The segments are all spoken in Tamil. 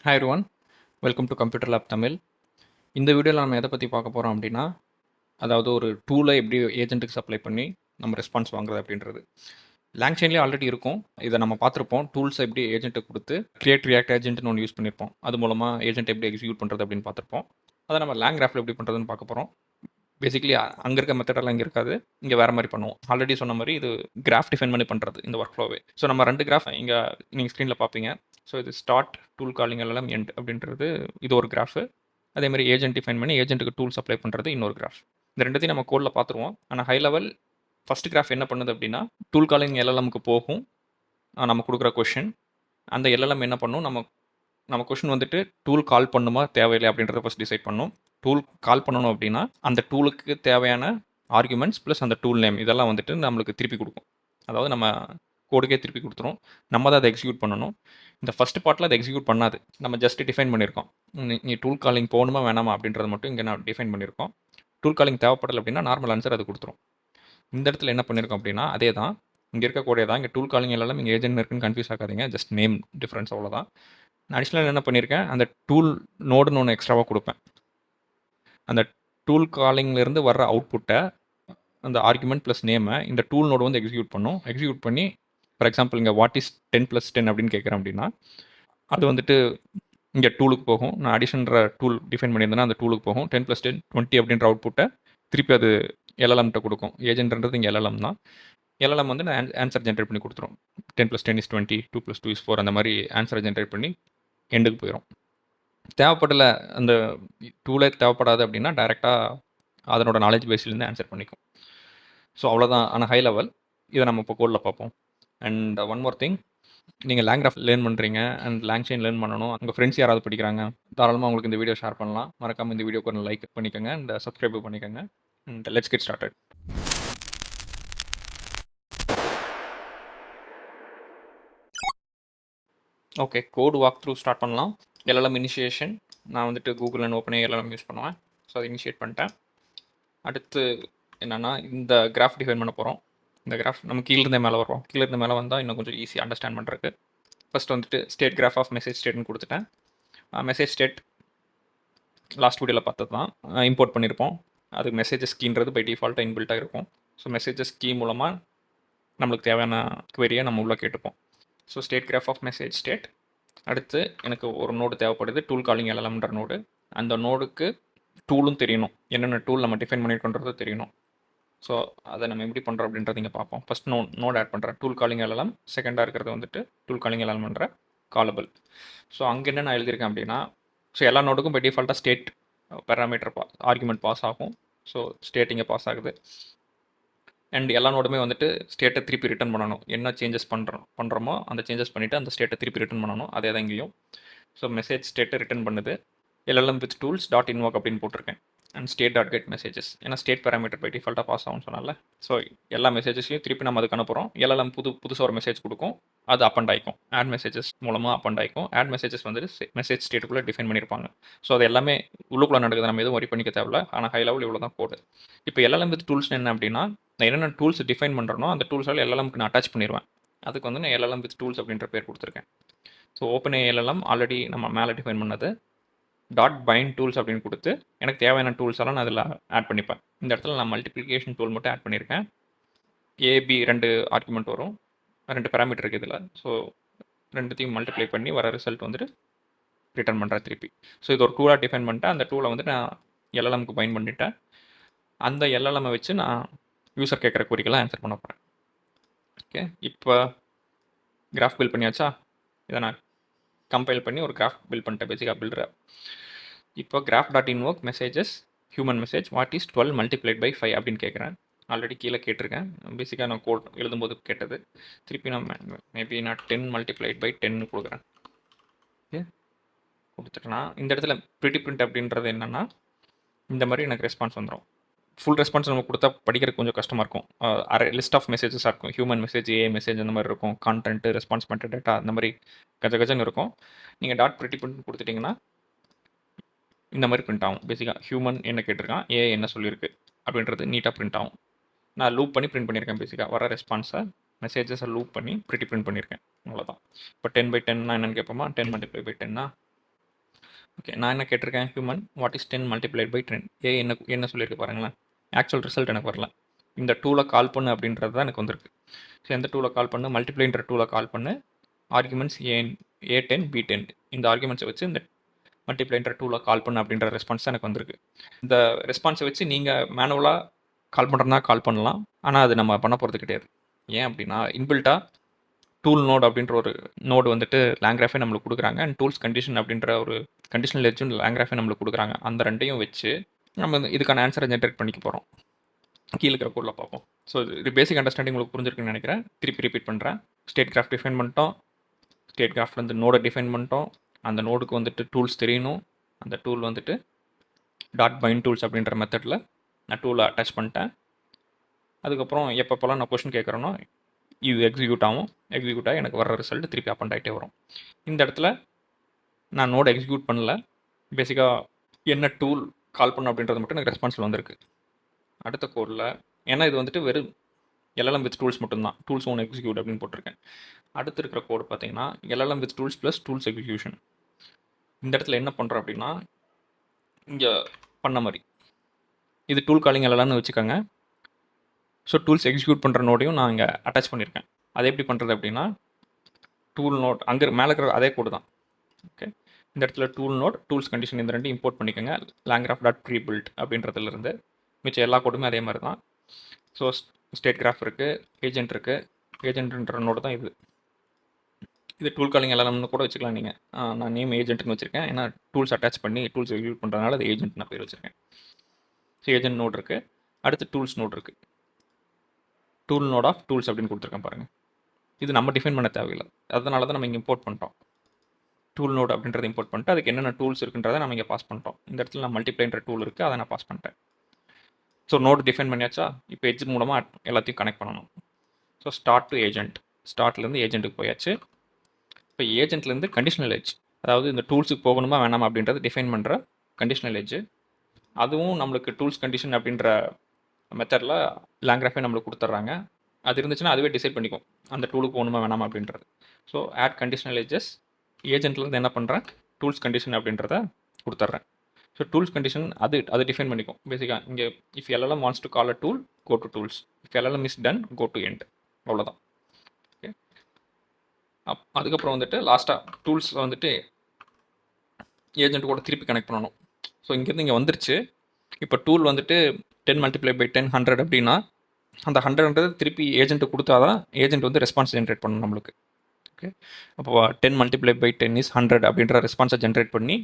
Hi everyone, welcome to computer lab Tamil. இந்த வீடியோவில் நம்ம எதை பற்றி பார்க்க போகிறோம் அப்படின்னா, அதாவது ஒரு டூலை எப்படி ஏஜென்ட்டுக்கு சப்ளை பண்ணி நம்ம ரெஸ்பான்ஸ் வாங்குறது அப்படின்றது. லாங்சைன்லேயே ஆல்ரெடி இருக்கும், இதை நம்ம பார்த்துருப்போம். டூல்ஸை எப்படி ஏஜென்ட்டுக்கு கொடுத்து கிரியேட் ரியாக்ட் ஏஜென்ட்னு ஒன்று யூஸ் பண்ணியிருப்போம். அது மூலமாக ஏஜென்ட் எப்படி எக்ஸிக்யூட் பண்ணுறது அப்படின்னு பார்த்துருப்போம். அதை நம்ம லேங் கிராஃபில் எப்படி பண்ணுறதுன்னு பார்க்க போகிறோம். பேசிக்கலி அங்கே இருக்க மெத்தடெல்லாம் இங்கே இருக்காது, இங்கே வேறு மாதிரி பண்ணுவோம். ஆல்ரெடி சொன்ன மாதிரி இது கிராஃப் டிஃபைன் பண்ணி பண்ணுறது இந்த ஒர்க் ஃப்ளோவே. ஸோ நம்ம 2 கிராஃப் இங்கே நீங்கள் ஸ்க்ரீனில் பார்ப்பீங்க. ஸோ இது ஸ்டார்ட் டூல் காலிங் எல்லாம் எண்ட் அப்படின்றது இது ஒரு கிராஃபு. அதேமாதிரி ஏஜென்ட் டிஃபைன் பண்ணி ஏஜென்ட்டுக்கு டூல் சப்ளை பண்ணுறது இன்னொரு கிராஃப். இந்த ரெண்டுத்தையும் நம்ம கோடில் பார்த்துருவோம். ஆனால் ஹை லெவல் ஃபஸ்ட் கிராஃப் என்ன பண்ணுது அப்படின்னா, டூல் காலிங் எல்எல்எம்க்கு போகும் நம்ம கொடுக்குற கொஷின். அந்த எல்எல்எம் என்ன பண்ணும், நம்ம கொஷின் வந்துட்டு டூல் கால் பண்ணுமா தேவையில்லை அப்படின்றத ஃபஸ்ட் டிசைட் பண்ணும். டூல் கால் பண்ணணும் அப்படின்னா அந்த டூலுக்கு தேவையான ஆர்குமெண்ட்ஸ் ப்ளஸ் அந்த டூல் நேம் இதெல்லாம் வந்துட்டு நம்மளுக்கு திருப்பி கொடுக்கும். அதாவது நம்ம கோடுக்கே திருப்பி கொடுத்துரும். நம்ம தான் அதை எக்ஸிக்யூட் பண்ணணும். இந்த ஃபஸ்ட் பார்ட்டில் அதை எக்ஸிக்யூட் பண்ணாது, நம்ம ஜஸ்ட் டிஃபைன் பண்ணியிருக்கோம். நீ டூல் காலிங் போகணுமா வேணாமா அப்படின்றத மட்டும் இங்கே நான் டிஃபைன் பண்ணியிருக்கோம். டூல் காலிங் தேவைப்படலை அப்படின்னா நார்மல் ஆன்சர் அது கொடுத்துரும். இந்த இடத்துல என்ன பண்ணியிருக்கோம் அப்படின்னா, அதே தான் இங்கே இருக்கக்கூடிய தான். இங்கே டூல் காலிங் எல்லாம் இங்கே ஏஜென்ட் இருக்குன்னு கன்ஃபியூஸ் ஆகாதீங்க, ஜஸ்ட் நேம் டிஃப்ரென்ஸ் அவ்வளோதான். நான் அடிஷ்னலாக என்ன பண்ணியிருக்கேன், அந்த டூல் நோடுன்னு ஒன்று எக்ஸ்ட்ராவாக கொடுப்பேன். அந்த டூல் காலிங்லேருந்து வர்ற அவுட்புட்டை அந்த ஆர்குமெண்ட் ப்ளஸ் நேமை இந்த டூல் நோடு வந்து எக்ஸிக்யூட் பண்ணும். எக்ஸிக்யூட் பண்ணி ஃபார் எக்ஸாம்பிள் இங்கே வாட் இஸ் 10+10 அப்படின்னு கேட்குறேன் அப்படின்னா, அது வந்துட்டு இங்கே டூலுக்கு போகும். நான் அடிஷன்ற டூல் டிஃபைன் பண்ணியிருந்தேன்னா அந்த டூலுக்கு போகும். 10+10 20 அப்படின்ற அவுட்புட்டை திருப்பி அது எல்எல்எம்கிட்ட கொடுக்கும். ஏஜென்ட்ன்றது இங்கே எல்எல்எம் தான். எல்எல்எம் வந்து நான் ஆன்சர் ஜென்ரேட் பண்ணி கொடுத்துரும். 10+10 is 20, 2+2 is 4 அந்த மாதிரி ஆன்சரை ஜென்ரேட் பண்ணி எண்டுக்கு போயிடும். தேவைப்படலை, அந்த டூலே தேவைப்படாது அப்படின்னா டைரெக்டாக அதனோட நாலேஜ் பேஸ்லேருந்து ஆன்சர் பண்ணிக்கும். ஸோ அவ்வளோதான். ஆனால் ஹை லெவல் இதை நம்ம இப்போ கோடில் பார்ப்போம். அண்ட் ஒன் மோர் திங், நீங்கள் லேங் கிராஃப் லேர்ன் பண்ணுறீங்க அண்ட் லேங் செயின் லேர்ன் பண்ணணும், உங்கள் ஃப்ரெண்ட்ஸ் யாராவது படிக்கிறாங்க, தாராளமாக உங்களுக்கு இந்த வீடியோ ஷேர் பண்ணலாம். மறக்காமல் இந்த வீடியோக்கு ஒரு லைக் பண்ணிக்கோங்க அண்ட் சப்ஸ்கிரைப் பண்ணிக்கோங்க. And let's get started. Okay, code walk through start பண்ணலாம். எல்எல்எம் இனிஷியேஷன் நான் வந்துட்டு Google and open LLM use பண்ணுவேன். ஸோ அதை இனிஷியேட் பண்ணிட்டேன். அடுத்து என்னென்னா இந்த கிராஃப் டிஃபைன் பண்ண போகிறோம். இந்த கிராஃப் நம்ம கீழேருந்தே மேலே வரோம். கீழேருந்து மேலே வந்தால் இன்னும் கொஞ்சம் ஈஸி அண்டர்ஸ்டாண்ட் பண்ணுறதுக்கு. ஃபஸ்ட் வந்துட்டு ஸ்டேட் கிராஃப் ஆஃப் மெசேஜ் ஸ்டேட்னு கொடுத்துட்டேன். மெசேஜ் ஸ்டேட் லாஸ்ட் வீடியோவில் பார்த்தது தான், இம்போர்ட் பண்ணியிருப்போம். அது மெசேஜஸ் கீன்றது பை டிஃபால்ட்டாக இன்பில்ட்டாக இருக்கும். ஸோ மெசேஜஸ் கீ மூலமாக நம்மளுக்கு தேவையான குவரியை நம்ம உள்ளே கேட்டுப்போம். So state graph of message state. அடுத்து எனக்கு ஒரு நோடு தேவைப்படுது, டூல் காலிங் எல்எல்எம்ன்ற நோடு. அந்த நோடுக்கு டூலும் தெரியணும், என்னென்ன டூல் நம்ம டிஃபைன் பண்ணியிருக்கோன்றது தெரியணும். ஸோ அதை நம்ம எப்படி பண்ணுறோம் அப்படின்றத இங்கே பார்ப்போம். ஃபஸ்ட் நோட் ஆட் பண்ணுறேன், டூல் காலிங் எல்எல்எம். செகண்டாக இருக்கிறது வந்துட்டு டூல் காலிங் எல்எல்எம்ன்ற காலபிள். ஸோ அங்கே என்ன நான் எழுதியிருக்கேன் அப்படின்னா, ஸோ எல்லா நோடுக்கும் பை டிஃபால்ட்டாக ஸ்டேட் பேராமீட்டர் ஆர்குமெண்ட் பாஸ் ஆகும். ஸோ ஸ்டேட் இங்கே பாஸ் ஆகுது. அண்ட் எல்லா நோடுமே வந்துட்டு ஸ்டேட்டை திருப்பி ரிட்டர்ன் பண்ணணும். என்ன சேஞ்சஸ் பண்ணுறோமோ அந்த சேஞ்சஸ் பண்ணிவிட்டு அந்த ஸ்டேட்டை திருப்பி ரிட்டர்ன் பண்ணணும். அதே தான் இங்கேயும். ஸோ மெசேஜ் ஸ்டேட்டை ரிட்டர்ன் பண்ணுது. LLM with tools dot invoke அப்படின்னு போட்டிருக்கேன். And state dot get messages, ஏன்னா ஸ்டேட் பேராமீட்டர் பை டிஃபால்ட்டாக பாஸ் ஆகும்னு சொன்னால. ஸோ எல்லா மெசேஜஸையும் திருப்பி நம்ம அதுக்கு அனுப்புகிறோம். எல்எல்எம் புதுசாக ஒரு மெசேஜ் கொடுக்கும், அது அப்பண்ட் ஆகிக்கும். ஆட் மெசேஜஸ் மூலமாக அப்பண்ட் ஆகிக்கும். ஆட் மெசேஜஸ் வந்துட்டு மெசேஜ் ஸ்டேட்டுக்குள்ளே டிஃபைன் பண்ணியிருப்பாங்க. ஸோ அது எல்லாமே உள்ளுக்குள்ளே நடக்குது, நம்ம எதுவும் ஒரி பண்ணிக்க தேவையில்ல. ஆனால் ஹை லெவல் இவ்வளோ தான் கோடு. இப்போ எல்எல்எம் வித் டூல்ஸ் என்ன அப்படின்னா, நான் என்னென்ன டூல்ஸ் டிஃபைன் பண்ணுறனோ அந்த டூல்ஸால் எல்எல்எம்க்கு நான் அட்டாச் பண்ணிடுவேன். அதுக்கு வந்து நான் எல்எல்எம் வித் டூல்ஸ் அப்படின்ற பேர் கொடுத்துருக்கேன். ஸோ ஓப்பன் எல்எல்எம் ஆல்ரெடி நம்ம மேலே டிஃபைன் பண்ணது. டாட் பைண்ட் டூல்ஸ் அப்படின்னு கொடுத்து எனக்கு தேவையான டூல்ஸ் எல்லாம் நான் அதில் ஆட் பண்ணிப்பேன். இந்த இடத்துல நான் மல்டிப்ளிகேஷன் டூல் மட்டும் ஆட் பண்ணியிருக்கேன். ஏபி 2 ஆர்குமெண்ட் வரும், 2 பேராமீட்டர் இருக்குது இதில். ஸோ ரெண்டுத்தையும் மல்டிப்ளை பண்ணி வர ரிசல்ட் வந்துட்டு ரிட்டர்ன் பண்ணுறேன் திருப்பி. ஸோ இது ஒரு டூலாக டிஃபைன் பண்ணிட்டேன். அந்த டூலை வந்து நான் எல்எல்எம்க்கு பைண்ட் பண்ணிட்டேன். அந்த எல்எல்எம்மை வச்சு நான் யூசர் கேட்குற குறிக்கெல்லாம் ஆன்சர் பண்ண போகிறேன். ஓகே, இப்போ கிராஃப் பில்ட் பண்ணியாச்சா? இதை நான் கம்பைல் பண்ணி ஒரு கிராஃப் பில்ட் பண்ணிட்டேன், பேசிக்காக பில்டரை. இப்போ graph dot invoke messages human message what is 12 multiplied by 5 அப்படின்னு கேட்குறேன். ஆல்ரெடி கீழே கேட்டிருக்கேன், பேசிக்காக நான் கோட் எழுதும்போது கேட்டது. திருப்பி நான் மேபி நான் 10 மல்டிப்ளைட் பை 10 கொடுக்குறேன். ஓகே, கொடுத்துட்டேன்னா இந்த இடத்துல ப்ரிட்டி பிரிண்ட் அப்படின்றது என்னென்னா, இந்த மாதிரி எனக்கு ரெஸ்பான்ஸ் வந்துடும். ஃபுல் ரெஸ்பான்ஸ் நம்ம கொடுத்தா படிக்கிறதுக்கு கொஞ்சம் கஷ்டமாக இருக்கும். லிஸ்ட் ஆஃப் மெசேஜஸாக இருக்கும். ஹியூமன் மெசேஜ், ஏ மெசேஜ் அந்த மாதிரி இருக்கும். கான்டென்ட், ரெஸ்பான்ஸ் பண்ணுற டேட்டா அந்த மாதிரி கஜன்னு இருக்கும். நீங்கள் டாட் ப்ரிட்டி பிரிண்ட் கொடுத்துட்டிங்கன்னா இந்த மாதிரி பிரிண்ட் ஆகும். பேசிக்காக ஹியூமன் என்ன கேட்டிருக்கான், ஏ என்ன சொல்லியிருக்கு அப்படின்றது நீட்டாக பிரிண்ட் ஆகும். நான் லூப் பண்ணி பிரிண்ட் பண்ணியிருக்கேன். பேசிக்காக வர ரெஸ்பான்ஸை மெசேஜஸை லூப் பண்ணி ப்ரிட்டி பிரிண்ட் பண்ணியிருக்கேன். அவ்வளோதான். இப்போ 10 by 10 என்னென்னு கேட்போமா? 10 மல்டிப்ளை பை 10 ஓகே, நான் என்ன கேட்டிருக்கேன், human what is 10 multiplied by 10. என்ன சொல்லியிருக்கு பாருங்களேன். ஆக்சுவல் ரிசல்ட் எனக்கு வரல. இந்த டூலை கால் பண்ணு அப்படின்றது தான் எனக்கு வந்திருக்கு. ஸோ எந்த டூலை கால் பண்ணு, மல்டிப்ளைன்ற டூலை கால் பண்ணு, ஆர்குமெண்ட்ஸ் A10 B10 இந்த ஆர்குமெண்ட்ஸை வச்சு இந்த மல்டிப்ளைன்ற டூலை கால் பண்ணு அப்படின்ற ரெஸ்பான்ஸ் தான் எனக்கு வந்திருக்கு. இந்த ரெஸ்பான்ஸை வச்சு நீங்கள் மேனுவலாக கால் பண்ணுறதுனா கால் பண்ணலாம், ஆனால் அது நம்ம பண்ண போகிறது கிடையாது. ஏன் அப்படின்னா இன்பில்ட்டாக டூல் நோட் அப்படின்ற ஒரு நோடு வந்துட்டு லாங்க்ராஃபே நம்மளுக்கு கொடுக்குறாங்க, அண்ட் டூல்ஸ் கண்டிஷன் அப்படின்ற ஒரு கண்டிஷனல் எட்ஜும் லாங்க்ராஃபே நம்மளுக்கு கொடுக்குறாங்க. அந்த ரெண்டையும் வச்சு நம்ம இதுக்கான ஆன்சரை ஜென்ரேட் பண்ணிக்க போகிறோம். கீழே இருக்கிற கோடில் பார்ப்போம். ஸோ இது பேசிக் அண்டர்ஸ்டாண்டிங் உங்களுக்கு புரிஞ்சிருக்குன்னு நினைக்கிறேன். திருப்பி ரிப்பீட் பண்ணுறேன். ஸ்டேட் கிராஃப் டிஃபைன் பண்ணிட்டோம். ஸ்டேட் கிராஃப்ட் வந்து நோடை டிஃபைன் பண்ணிட்டோம். அந்த நோடுக்கு வந்துட்டு டூல்ஸ் தெரியணும். அந்த டூல் வந்துட்டு டாட் பைண்ட் டூல்ஸ் அப்படின்ற மெத்தடில் நான் டூலை அட்டாச் பண்ணிட்டேன். அதுக்கப்புறம் எப்பப்போலாம் நான் கொஷின் கேட்குறேனோ இது எக்ஸிக்யூட் ஆகும். எக்ஸிக்யூட் ஆகி எனக்கு வர ரிசல்ட் திருப்பி அப் அண்ட் ஆகிட்டே வரும். இந்த இடத்துல நான் நோட் எக்ஸிக்யூட் பண்ணல. பேசிக்காக என்ன டூல் கால் பண்ண அப்படின்றது மட்டும் எனக்கு ரெஸ்பான்ஸில் வந்திருக்கு. அடுத்த கோடில் ஏன்னா இது வந்துட்டு வெறும் எல்எல்எம் வித் டூல்ஸ் மட்டும்தான், டூல்ஸ் ஓன் எக்ஸிக்யூட் அப்படின்னு போட்டிருக்கேன். அடுத்து இருக்கிற கோடு பார்த்தீங்கன்னா LLM with tools plus tools execution. இந்த இடத்துல என்ன பண்ணுறோம் அப்படின்னா இங்கே பண்ண மாதிரி இது டூல் காலிங் எல்எல்எம்னு வச்சுக்கோங்க. ஸோ டூல்ஸ் எக்ஸிக்யூட் பண்ணுற நோடையும் நான் இங்கே அட்டாச் பண்ணியிருக்கேன். அது எப்படி பண்ணுறது அப்படின்னா டூல் நோட் அங்கே மேலே இருக்கிற அதே கோடு தான். ஓகே, இந்த இடத்துல டூல் நோட் டூல்ஸ் கண்டிஷன் இந்த ரெண்டு இம்போர்ட் பண்ணிக்கோங்க. லாங்க்ராஃப் டாட் ப்ரீ பில்ட் அப்படின்றதுலேருந்து மிச்சம் எல்லா கோடுமே அதே மாதிரி தான். ஸோ ஸ்டேட் கிராஃப் இருக்குது, ஏஜென்ட் இருக்குது. ஏஜென்ட்ன்ற நோடு தான் இது. இது டூல் காலிங் எல்எல்எம்னு கூட வச்சுக்கலாம் நீங்கள். நான் நேம் ஏஜென்ட்னு வச்சுருக்கேன். ஏன்னா டூல்ஸ் அட்டாச் பண்ணி டூல்ஸ் எக்ஸிக்யூட் பண்ணுறதுனால அது ஏஜென்ட் நான் பேர் வச்சுருக்கேன். ஸோ ஏஜென்ட் நோட் இருக்குது. அடுத்து டூல்ஸ் நோட் இருக்குது. டூல் நோட் ஆஃப் டூல்ஸ் அப்படின்னு கொடுத்துருக்கேன் பாருங்கள். இது நம்ம டிஃபைன் பண்ண தேவையில்லை, அதனால தான் நம்ம இங்கே இம்போர்ட் பண்ணிட்டோம். டூல் நோட் அப்படின்றத இம்போர்ட் பண்ணிட்டு அதுக்கு என்னென்ன டூல்ஸ் இருக்குன்றதை நம்ம இங்கே பாஸ் பண்ணிட்டோம். இந்த இடத்துல நான் மல்டிப்ளைன்ற டூல் இருக்குது, அதை நான் பாஸ் பண்ணிட்டேன். ஸோ நோட் டிஃபைன் பண்ணியாச்சா, இப்போ எட்ஜ் மூலமாக எல்லாத்தையும் கனெக்ட் பண்ணணும். ஸோ ஸ்டார்ட் டு ஏஜென்ட், ஸ்டார்ட்லேருந்து ஏஜென்ட்டுக்கு போயாச்சு. இப்போ ஏஜென்ட்லேருந்து கண்டிஷனல் எட்ஜ், அதாவது இந்த டூல்ஸுக்கு போகணுமா வேணாமா அப்படின்றத டிஃபைன் பண்ணுற கண்டிஷனல் எட்ஜ். அதுவும் நம்மளுக்கு டூல்ஸ் கண்டிஷன் அப்படின்ற மெத்தடில் லாங்க்ராஃபே நம்மளுக்கு கொடுத்துட்றாங்க. அது இருந்துச்சுன்னா அதுவே டிசைட் பண்ணிக்கும் அந்த டூலுக்கு போகணுமா வேணாமா அப்படின்றது. ஸோ ஆட் கண்டிஷனல் எட்ஜஸ், ஏஜென்ட்லேருந்து என்ன பண்ணுறேன், டூல்ஸ் கண்டிஷன் அப்படின்றத கொடுத்துட்றேன். ஸோ டூல்ஸ் கண்டிஷன் அது டிஃபைன் பண்ணிக்கும். பேசிக்காக இங்கே if LLM wants to call a tool, go to tools. If LLM is done, go to end. அவ்வளோதான். ஓகே, அதுக்கப்புறம் வந்துட்டு லாஸ்ட்டாக டூல்ஸ் வந்துட்டு ஏஜென்ட் கூட திருப்பி கனெக்ட் பண்ணணும். ஸோ இங்கேருந்து இங்கே வந்துருச்சு. இப்போ டூல் வந்துட்டு 10 மல்டிப்ளை பை 10 100 அப்படின்னா அந்த 100ன்றது திருப்பி ஏஜென்ட்டு கொடுத்தா தான் ஏஜென்ட் வந்து ரெஸ்பான்ஸ் ஜென்ரேட் பண்ணணும் நம்மளுக்கு. ஓகே, அப்போ 10 மல்டிப்ளை பை 10 இஸ் 100 அப்படின்ற ரெஸ்பான்ஸை ஜென்ரேட் பண்ணி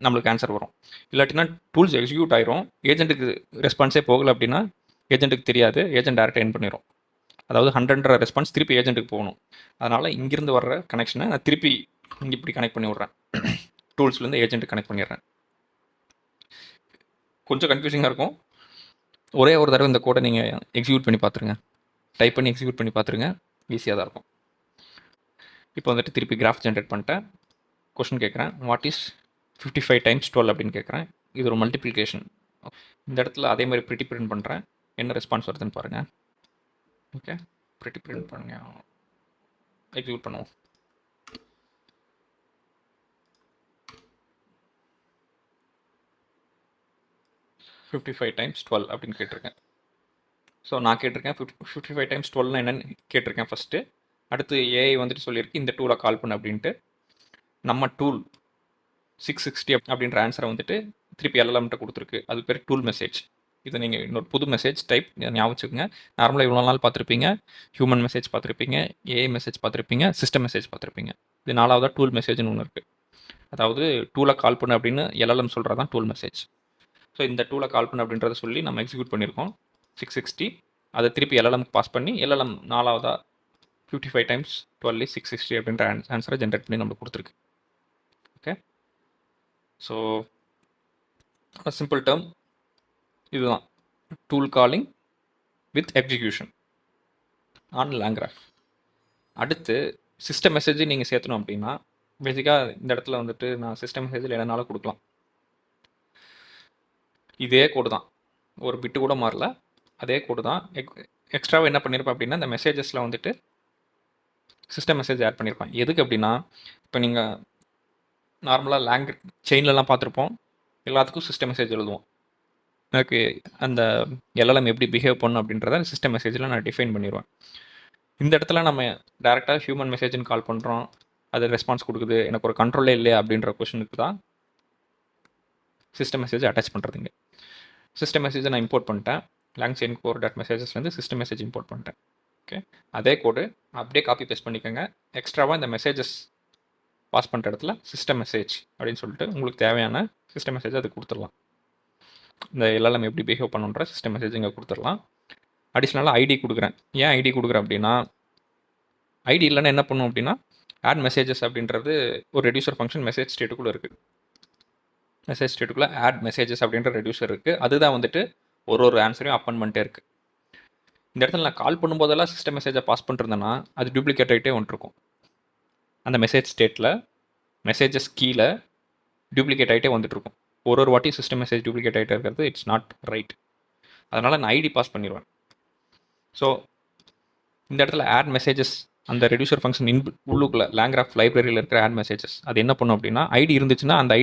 நம்மளுக்கு ஆன்சர் வரும். இல்லாட்டினா டூல்ஸ் எக்ஸிக்யூட் ஆயிரும், ஏஜென்ட்டுக்கு ரெஸ்பான்ஸே போகலை அப்படின்னா ஏஜென்ட்டுக்கு தெரியாது, ஏஜென்ட் டேரெக்டாக என் பண்ணிடும். அதாவது 100ன்ற ரெஸ்பான்ஸ் திருப்பி ஏஜென்ட்டுக்கு போகணும். அதனால் இங்கிருந்து வர்ற கனெக்ஷனை நான் திருப்பி இங்கே இப்படி கனெக்ட் பண்ணி விட்றேன். டூல்ஸ்லேருந்து ஏஜென்ட்டு கனெக்ட் பண்ணிடுறேன். கொஞ்சம் கன்ஃபியூசிங்காக இருக்கும். ஒரே ஒரு தடவை இந்த கோடை நீங்கள் எக்ஸிக்யூட் பண்ணி பார்த்துருங்க, டைப் பண்ணி எக்ஸிக்யூட் பண்ணி பார்த்துருங்க, ஈஸியாக தான் இருக்கும். இப்போ வந்துட்டு திருப்பி கிராஃப் ஜென்ரேட் பண்ணிட்டேன். கொஷின் கேட்குறேன், வாட் இஸ் 55 டைம்ஸ் 12 அப்படின்னு கேட்குறேன். இது ஒரு மல்டிப்ளிகேஷன். இந்த இடத்துல அதே மாதிரி ப்ரிட்டி பிரிண்ட் பண்ணுறேன், என்ன ரெஸ்பான்ஸ் வருதுன்னு பாருங்கள். ஓகே, ப்ரிட்டி பிரிண்ட் பண்ணுங்க, எக்ஸிக்யூட் பண்ணுவோம். $55 டைம்ஸ் 12 அப்படின்னு கேட்டிருக்கேன். ஸோ நான் கேட்டிருக்கேன் 55 டைம்ஸ் 12 என்னன்னு கேட்டிருக்கேன் ஃபஸ்ட்டு. அடுத்து ஏஐ வந்துட்டு சொல்லியிருக்கு இந்த டூலை கால் பண்ணு அப்படின்ட்டு. நம்ம டூல் 660 அப்படின்ற ஆன்சரை வந்துட்டு திருப்பி எல்எல்எம்கிட்ட கொடுத்துருக்கு. அது பேர் டூல் மெசேஜ். இதை நீங்கள் இன்னொரு புது மெசேஜ் டைப் ஞாபகம் வச்சுக்கோங்க. நார்மலாக இவ்வளோ நாள் பார்த்துருப்பீங்க, ஹியூமன் மெசேஜ் பார்த்துருப்பீங்க, ஏஐ மெசேஜ் பார்த்துருப்பீங்க, சிஸ்டம் மெசேஜ் பார்த்துருப்பீங்க. இது நாலாவதாக டூல் மெசேஜ்னு ஒன்று இருக்குது. அதாவது டூலை கால் பண்ணு அப்படின்னு எல்எல்எம் சொல்கிறது தான் டூல் மெசேஜ். ஸோ இந்த டூலை கால் பண்ணு அப்படின்றத சொல்லி நம்ம எக்ஸிக்யூட் பண்ணியிருக்கோம் 660. அதை திருப்பி எல்எல்எம்க்கு பாஸ் பண்ணி எல்எல்எம் நாலாவதாக 55 டைம்ஸ் 12 is 660 அப்படின்ற ஆன்சரை ஜென்ரேட் பண்ணி நம்மளுக்கு கொடுத்துருக்கு. ஓகே, ஸோ சிம்பிள் டேர்ம் இதுதான், tool calling with execution on LangGraph. அடுத்து சிஸ்டம் மெசேஜ் நீங்கள் சேர்த்தணும் அப்படின்னா பேசிக்காக இந்த இடத்துல வந்துட்டு நான் சிஸ்டம் மெசேஜில் என்னனாலும் கொடுக்கலாம். இதே கோடு தான், ஒரு பிட்டு கூட மாறல, அதே கோடு தான். எக்ஸ்ட்ராவாக என்ன பண்ணியிருப்பேன் அப்படின்னா இந்த மெசேஜஸில் வந்துட்டு சிஸ்டம் மெசேஜ் ஆட் பண்ணியிருப்பேன். எதுக்கு அப்படின்னா இப்போ நீங்கள் நார்மலாக செயின்லலாம் பார்த்துருப்போம். எல்லாத்துக்கும் சிஸ்டம் மெசேஜ் எழுதுவோம். எனக்கு அந்த எல்எல்எம் எப்படி பிஹேவ் பண்ணும் அப்படின்றத சிஸ்டம் மெசேஜில் நான் டிஃபைன் பண்ணிடுவேன். இந்த இடத்துல நம்ம டேரெக்டாக ஹியூமன் மெசேஜ்னு கால் பண்ணுறோம், அது ரெஸ்பான்ஸ் கொடுக்குது, எனக்கு ஒரு கண்ட்ரோலே இல்லையா அப்படின்ற கொஷனுக்கு தான் சிஸ்டம் மெசேஜ் அட்டாச் பண்ணுறதுங்க. சிஸ்டம் மெசேஜை நான் இம்போர்ட் பண்ணிட்டேன். லாங்செயின் கோர் டாட் மெசேஜஸ்லேருந்து சிஸ்டம் மெசேஜ் இம்போர்ட் பண்ணிட்டேன். ஓகே, அதே கோடு அப்படியே காப்பி பேஸ்ட் பண்ணிக்கோங்க. எக்ஸ்ட்ராவாக இந்த மெசேஜஸ் பாஸ் பண்ணுற இடத்துல சிஸ்டம் மெசேஜ் அப்படின்னு சொல்லிட்டு உங்களுக்கு தேவையான சிஸ்டம் மெசேஜ் அது கொடுத்துடலாம். இந்த எல்எல்எம் எப்படி பிஹேவ் பண்ணுன்ற சிஸ்டம் மெசேஜ் இங்கே கொடுத்துடலாம். அடிஷ்னலாக ஐடி கொடுக்குறேன். ஏன் ஐடி கொடுக்குறேன் அப்படின்னா, ஐடி இல்லைன்னா என்ன பண்ணும் அப்படின்னா, ஆட் மெசேஜஸ் அப்படின்றது ஒரு ரெடியூசர் ஃபங்க்ஷன் மெசேஜ் ஸ்டேட்டுக்குள்ளே இருக்குது. மெசேஜ் ஸ்டேட்டுக்குள்ளே ஆட் மெசேஜஸ் அப்படின்ற ரெடியூசர் இருக்குது. அதுதான் வந்துட்டு ஒரு ஆன்சரையும் அப்பன் பண்ணிட்டே இருக்குது. இந்த இடத்துல நான் கால் பண்ணும்போதெல்லாம் சிஸ்டம் மெசேஜை பாஸ் பண்ணிருந்தேன்னா அது டூப்ளிகேட் ஆகிட்டே வந்துருக்கும். அந்த மெசேஜ் ஸ்டேட்டில் மெசேஜஸ் கீழே டூப்ளிகேட் ஆகிட்டே வந்துட்டுருக்கும். ஒரு வாட்டி சிஸ்டம் மெசேஜ் டூப்ளிகேட் ஆகிட்டே இருக்கிறது இட்ஸ் நாட் ரைட். அதனால் நான் ஐடி பாஸ் பண்ணிடுவேன். ஸோ இந்த இடத்துல ஆட் மெசேஜஸ் அந்த ரெடியூசர் ஃபங்க்ஷன் உள்ளுக்குள்ள லேங்கிராஃப் லைப்ரரியில் இருக்கிற ஆட் மெசேஜஸ் அது என்ன பண்ணும் அப்படின்னா, ஐடி இருந்துச்சுன்னா அந்த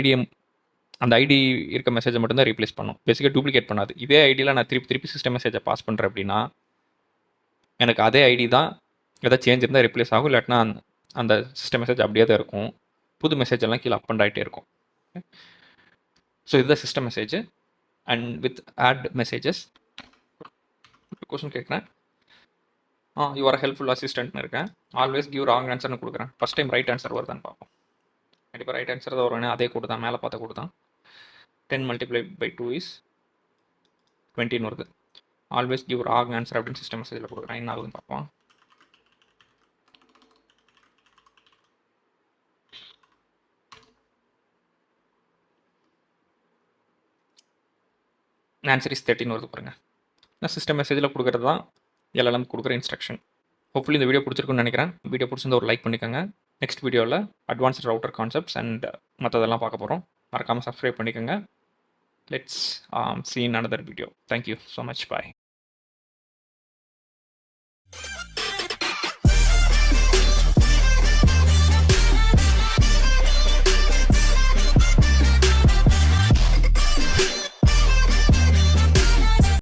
ஐடி இருக்க மெசேஜை மட்டும்தான் ரீப்ளேஸ் பண்ணும். பேசிக்காக டூப்ளிகேட் பண்ணாது. இதே ஐடியில் நான் திருப்பி சிஸ்டம் மெசேஜை பாஸ் பண்ணுறேன் அப்படின்னா, எனக்கு அதே ஐடி தான் எதாவது சேஞ்ச் இருந்தால் ரிப்ளேஸ் ஆகும், இல்லாட்டினா அந்த சிஸ்டம் மெசேஜ் அப்படியே தான் இருக்கும். புது மெசேஜ் எல்லாம் கீழே அப்பண்ட் ஆகிட்டே இருக்கும். ஸோ இதுதான் system message. And with add messages question கேட்குறேன். யுவர் ஹெல்ப்ஃபுல் அசிஸ்டன்ட்னு இருக்கேன். ஆல்வேஸ் கிவ் ராங் ஆன்சர்னு கொடுக்குறேன். ஃபஸ்ட் டைம் ரைட் ஆன்சர் வருதான்னு பார்ப்போம். கண்டிப்பாக ரைட் ஆன்சர் தான் வரும். அதே கூட தான், மேலே பார்த்த கூட தான். 10 multiplied by 2 is 20 வருது. ஆல்வேஸ் கிவ் ராங் ஆன்சர் அப்படின்னு சிஸ்டம் மெசேஜில் கொடுக்குறேன். என்ன ஆகுதுன்னு பார்ப்போம். ஆன்சர் இஸ் 13 வருது பாருங்க. நான் சிஸ்டம் மெசேஜில் கொடுக்குறது தான் எல்எல்எம் கொடுக்குற இன்ஸ்ட்ரக்ஷன். ஹோப்ஃபுல்லி இந்த வீடியோ பிடிச்சிருக்குன்னு நினைக்கிறேன். வீடியோ பிடிச்சிருந்தா ஒரு லைக் பண்ணிக்கோங்க. நெக்ஸ்ட் வீடியோவில் அட்வான்ஸ்ட் ரவுட்டர் கான்செப்ட்ஸ் அண்ட் மற்றதெல்லாம் பார்க்க போகிறோம். மறக்காமல் சப்ஸ்கிரைப் பண்ணிக்கோங்க. Let's see in another video. Thank you so much. Bye.